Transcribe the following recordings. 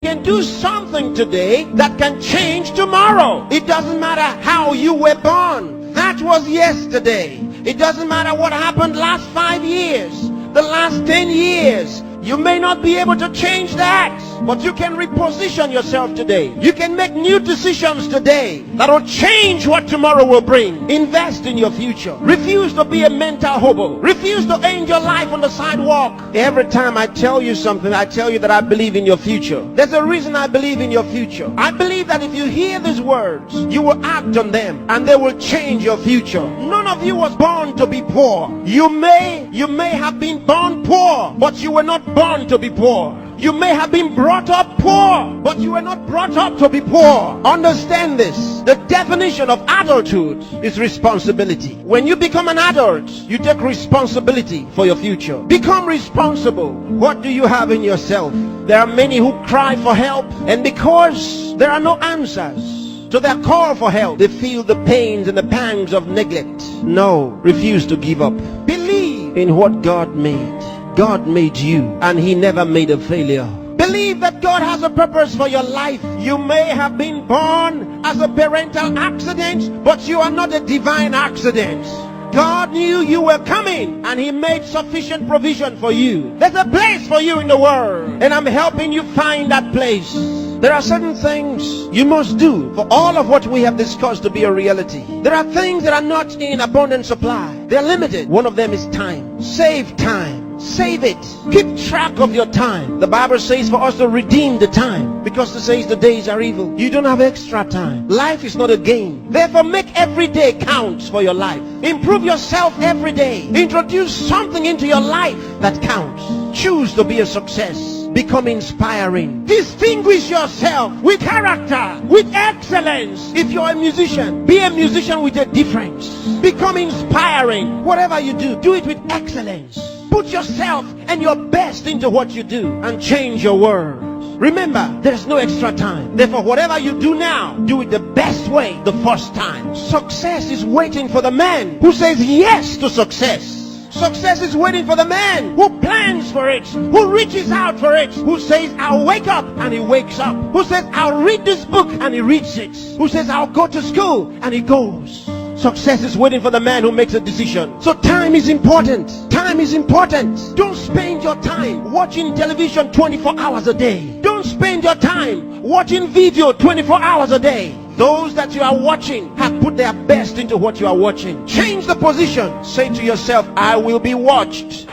can do something today that can change tomorrow. It doesn't matter how you were born. That was yesterday. It doesn't matter what happened last 5 years, the last 10 years. You may not be able to change that, but you can reposition yourself today. You can make new decisions today that will change what tomorrow will bring. Invest in your future. Refuse to be a mental hobo. Refuse to end your life on the sidewalk. Every time I tell you something, I tell you that I believe in your future. There's a reason I believe in your future. I believe that if you hear these words, you will act on them and they will change your future. None of you was born to be poor. You may have been born poor, but you were not born to be poor. You may have been brought up poor, but you were not brought up to be poor. Understand this. The definition of adulthood is responsibility. When you become an adult, you take responsibility for your future. Become responsible. What do you have in yourself? There are many who cry for help, and because there are no answers to their call for help, they feel the pains and the pangs of neglect. No, refuse to give up. Believe in what God made. God made you, and He never made a failure. Believe that God has a purpose for your life. You may have been born as a parental accident, but you are not a divine accident. God knew you were coming, and He made sufficient provision for you. There's a place for you in the world, and I'm helping you find that place. There are certain things you must do for all of what we have discussed to be a reality. There are things that are not in abundant supply. They're limited. One of them is time. Save time. Save it. Keep track of your time. The Bible says for us to redeem the time, because it says the days are evil. You don't have extra time. Life is not a game. Therefore, make every day count for your life. Improve yourself every day. Introduce something into your life that counts. Choose to be a success. Become inspiring. Distinguish yourself with character, with excellence. If you're a musician, be a musician with a difference. Become inspiring. Whatever you do, do it with excellence. Put yourself and your best into what you do and change your world. Remember, there's no extra time. Therefore, whatever you do now, do it the best way the first time. Success is waiting for the man who says yes to success. Success is waiting for the man who plans for it, who reaches out for it, who says, I'll wake up, and he wakes up, who says, I'll read this book, and he reads it, who says, I'll go to school, and he goes. Success is waiting for the man who makes a decision. So time is important. Time is important. Don't spend your time watching television 24 hours a day. Don't spend your time watching video 24 hours a day. Those that you are watching have put their best into what you are watching. Change the position. Say to yourself, I will be watched.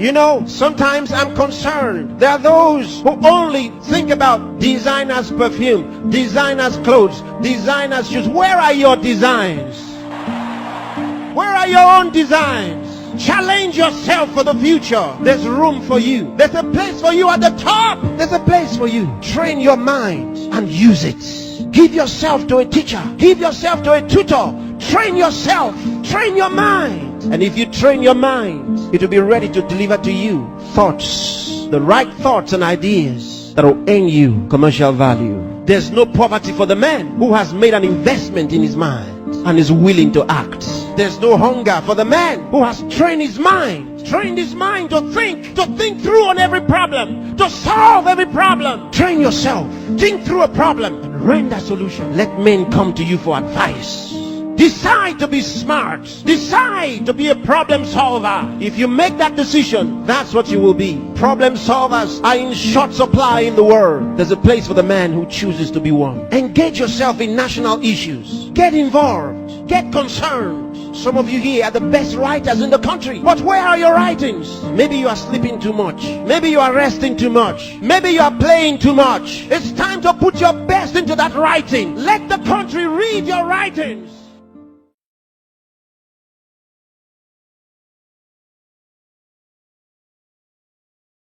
You know, sometimes I'm concerned. There are those who only think about designers' perfume, designers' clothes, designers' shoes. Where are your designs? Where are your own designs? Challenge yourself for the future. There's room for you. There's a place for you at the top. There's a place for you. Train your mind and use it. Give yourself to a teacher. Give yourself to a tutor. Train yourself. Train your mind. And if you train your mind, it will be ready to deliver to you thoughts, the right thoughts and ideas that will earn you commercial value. There's no poverty for the man who has made an investment in his mind and is willing to act. There's no hunger for the man who has trained his mind to think through on every problem, to solve every problem. Train yourself. Think through a problem and render a solution. Let men come to you for advice. Decide to be smart. Decide to be a problem solver. If you make that decision, that's what you will be. Problem solvers are in short supply in the world. There's a place for the man who chooses to be one. Engage yourself in national issues. Get involved. Get concerned. Some of you here are the best writers in the country. But where are your writings? Maybe you are sleeping too much. Maybe you are resting too much. Maybe you are playing too much. It's time to put your best into that writing. Let the country read your writings.